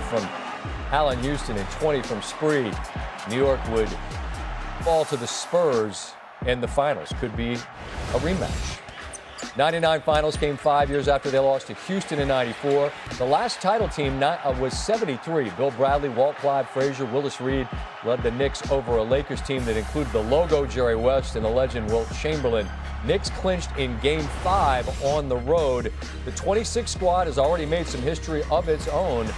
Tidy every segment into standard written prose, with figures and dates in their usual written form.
from Allen Houston and 20 from Spree, New York would fall to the Spurs in the finals. Could be a rematch. 99 finals came 5 years after they lost to Houston in 94. The last title team was 73. Bill Bradley, Walt Clyde Frazier, Willis Reed led the Knicks over a Lakers team that included the logo Jerry West and the legend Wilt Chamberlain. Knicks clinched in Game 5 on the road. The 26 squad has already made some history of its own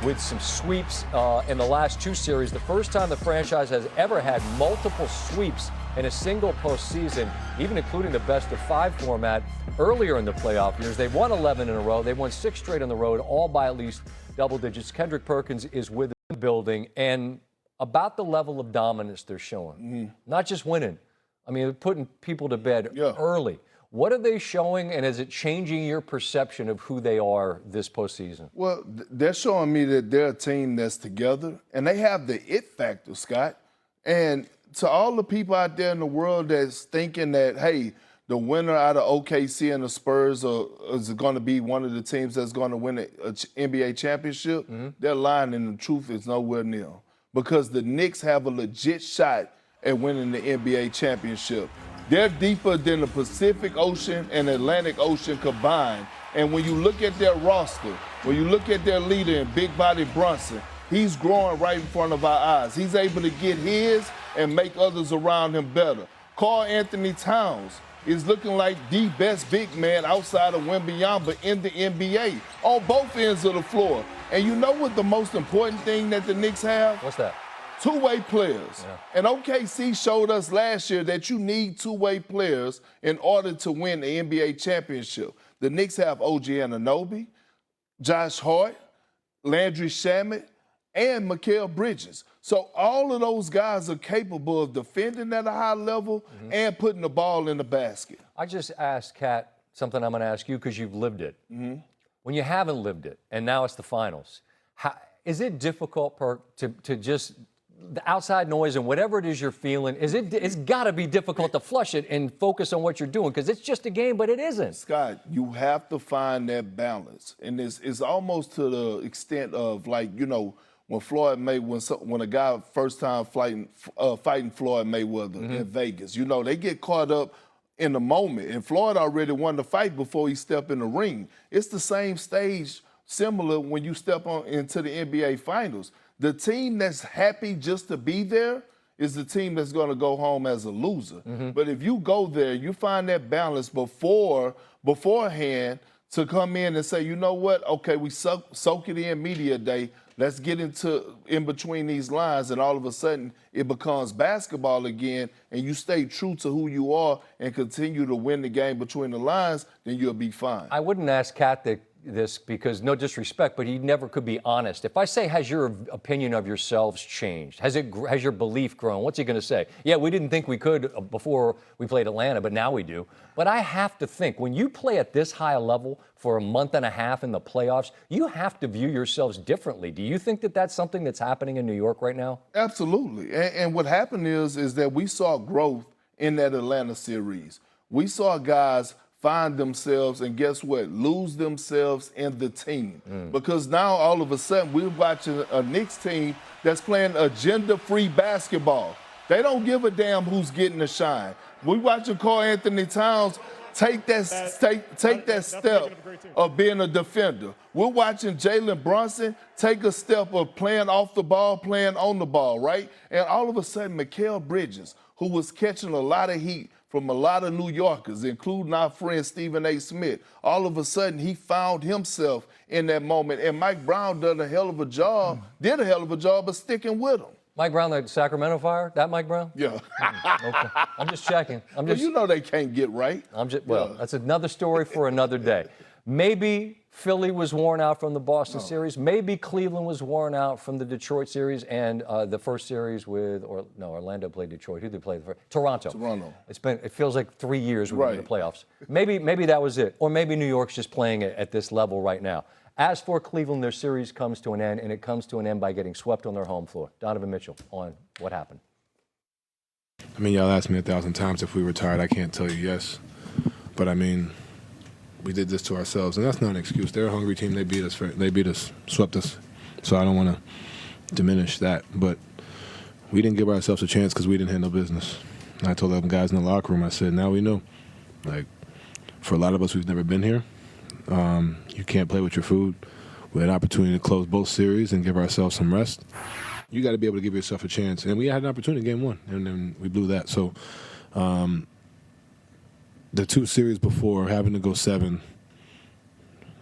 with some sweeps in the last two series. The first time the franchise has ever had multiple sweeps in a single postseason, even including the best-of-5 format earlier in the playoff years. They won 11 in a row. They won 6 straight on the road, all by at least double digits. Kendrick Perkins is with the building, and about the level of dominance they're showing. Not just winning. I mean, putting people to bed early. What are they showing, and is it changing your perception of who they are this postseason? Well, they're showing me that they're a team that's together, and they have the it factor, Scott. And to all the people out there in the world that's thinking that, hey, the winner out of OKC and the Spurs is going to be one of the teams that's going to win an NBA championship, they're lying, and the truth is nowhere near. Because the Knicks have a legit shot at winning the NBA championship. They're deeper than the Pacific Ocean and Atlantic Ocean combined. And when you look at their roster, when you look at their leader in Big Body Brunson, he's growing right in front of our eyes. He's able to get his and make others around him better. Karl Anthony Towns is looking like the best big man outside of Wembanyama in the NBA on both ends of the floor. And you know what the most important thing that the Knicks have? What's that? Two-way players. And OKC showed us last year that you need two-way players in order to win the NBA championship. The Knicks have OG Anunoby, Josh Hart, Landry Shamet, and Mikal Bridges. So all of those guys are capable of defending at a high level and putting the ball in the basket. I just asked Kat something I'm going to ask you because you've lived it. When you haven't lived it, and now it's the finals, is it difficult, Perk, to just the outside noise and whatever it is you're feeling, it's got to be difficult to flush it and focus on what you're doing because it's just a game, but it isn't. Scott, you have to find that balance. And it's almost to the extent of, like, you know, when Floyd Mayweather, when a guy first time fighting Floyd Mayweather in Vegas, you know, they get caught up in the moment. And Floyd already won the fight before he stepped in the ring. It's the same stage, similar when you step into the NBA Finals. The team that's happy just to be there is the team that's going to go home as a loser. But if you go there, you find that balance beforehand to come in and say, you know what, okay, we soak it in media day. Let's get in between these lines, and all of a sudden it becomes basketball again, and you stay true to who you are and continue to win the game between the lines, then you'll be fine. I wouldn't ask Kat this because no disrespect, but he never could be honest. If I say, has your opinion of yourselves changed? Has your belief grown? What's he going to say? Yeah, we didn't think we could before we played Atlanta, but now we do. But I have to think, when you play at this high a level for a month and a half in the playoffs, you have to view yourselves differently. Do you think that that's something that's happening in New York right now? Absolutely. And what happened is that we saw growth in that Atlanta series. We saw guys find themselves and guess what? Lose themselves in the team. Because now all of a sudden we're watching a Knicks team that's playing agenda-free basketball. They don't give a damn who's getting the shine. We're watching Karl Anthony Towns take that step of being a defender. We're watching Jalen Brunson take a step of playing off the ball, playing on the ball, right? And all of a sudden, Mikal Bridges, who was catching a lot of heat from a lot of New Yorkers, including our friend Stephen A. Smith, all of a sudden he found himself in that moment. And Mike Brown did a hell of a job of sticking with him. Mike Brown, the Sacramento Fire? That Mike Brown? Yeah. Okay. I'm just checking. Well, you know they can't get right. That's another story for another day. Maybe Philly was worn out from the Boston series. Maybe Cleveland was worn out from the Detroit series and the first series with, Orlando played Detroit. Who did they play? Toronto. It feels like 3 years we've been in the playoffs. Maybe that was it. Or maybe New York's just playing it at this level right now. As for Cleveland, their series comes to an end, and it comes to an end by getting swept on their home floor. Donovan Mitchell on what happened. I mean, y'all asked me 1,000 times if we were tired. I can't tell you yes. But, I mean, we did this to ourselves, and that's not an excuse. They're a hungry team. They beat us, swept us. So I don't want to diminish that. But we didn't give ourselves a chance because we didn't have no business. And I told them guys in the locker room, I said, now we know. Like, for a lot of us who've never been here, you can't play with your food. We had an opportunity to close both series and give ourselves some rest. You got to be able to give yourself a chance. And we had an opportunity in game one, and then we blew that. So the two series before, having to go 7,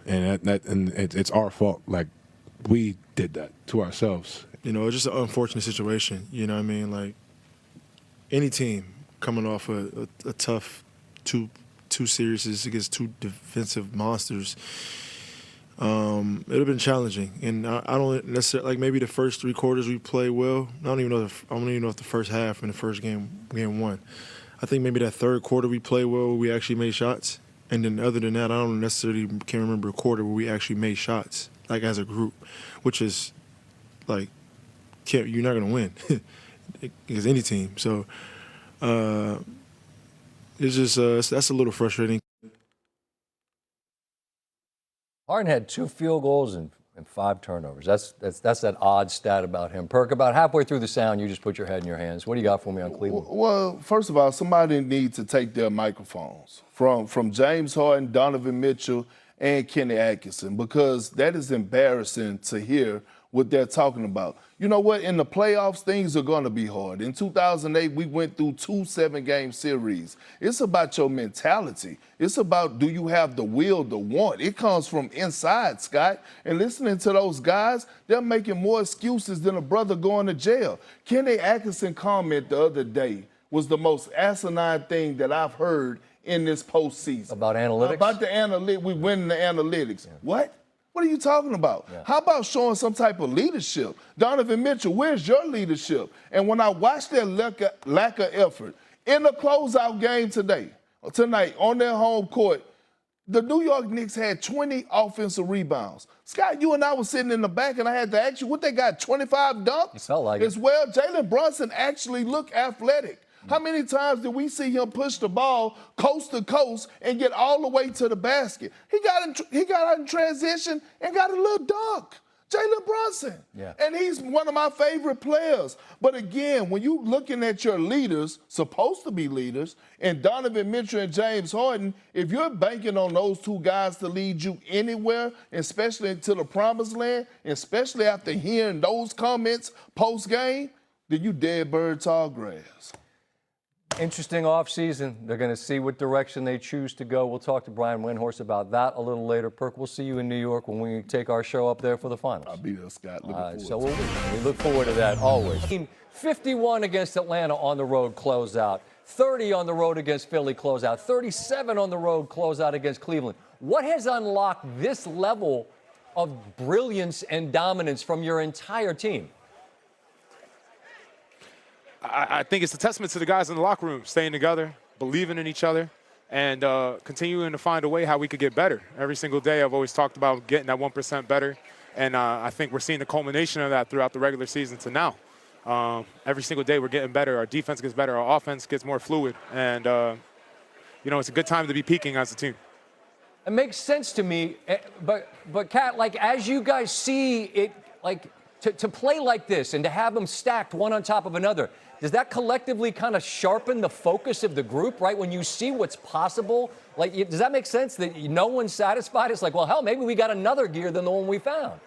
and it's our fault. Like, we did that to ourselves. You know, it's just an unfortunate situation. You know what I mean? Like, any team coming off a tough two series against two defensive monsters, it would have been challenging. And I don't necessarily, like, maybe the first 3 quarters we played well. I don't even know if the first half in the first game one. I think maybe that third quarter we played well where we actually made shots. And then other than that, I don't necessarily can't remember a quarter where we actually made shots, like as a group, which is like, you're not going to win against any team. So it's just that's a little frustrating. Harden had 2 field goals and 5 turnovers. That's that odd stat about him. Perk, about halfway through the sound, you just put your head in your hands. What do you got for me on Cleveland? Well, first of all, somebody needs to take their microphones from James Harden, Donovan Mitchell, and Kenny Atkinson, because that is embarrassing to hear what they're talking about. You know what? In the playoffs, things are going to be hard. In 2008, we went through 2 7-game series. It's about your mentality. It's about, do you have the will to want? It comes from inside, Scott. And listening to those guys, they're making more excuses than a brother going to jail. Kenny Atkinson comment the other day was the most asinine thing that I've heard in this postseason. About analytics? About the analytics. We winning the analytics. Yeah. What? What are you talking about? Yeah. How about showing some type of leadership? Donovan Mitchell, where's your leadership? And when I watched their lack of effort in the closeout game tonight on their home court, the New York Knicks had 20 offensive rebounds. Scott, you and I were sitting in the back, and I had to ask you, what they got, 25 dunks? It felt like as well. Jalen Brunson actually looked athletic. How many times did we see him push the ball coast to coast and get all the way to the basket? He got out in transition and got a little dunk. Jalen Brunson. Yeah. And he's one of my favorite players. But again, when you're looking at your leaders, supposed to be leaders, and Donovan Mitchell and James Harden, if you're banking on those 2 guys to lead you anywhere, especially into the promised land, especially after hearing those comments post-game, then you dead bird tall grass. Interesting offseason. They're going to see what direction they choose to go. We'll talk to Brian Windhorst about that a little later. Perk, we'll see you in New York when we take our show up there for the finals. I'll be there, Scott. We look forward to that always. 51 against Atlanta on the road closeout. 30 on the road against Philly closeout. 37 on the road closeout against Cleveland. What has unlocked this level of brilliance and dominance from your entire team? I think it's a testament to the guys in the locker room, staying together, believing in each other, and continuing to find a way how we could get better. Every single day I've always talked about getting that 1% better, and I think we're seeing the culmination of that throughout the regular season to now. Every single day we're getting better. Our defense gets better. Our offense gets more fluid, and you know, it's a good time to be peaking as a team. It makes sense to me, but Kat, like, as you guys see it, like, to play like this and to have them stacked one on top of another, does that collectively kind of sharpen the focus of the group, right? When you see what's possible, like, does that make sense that no one's satisfied? It's like, well, hell, maybe we got another gear than the one we found.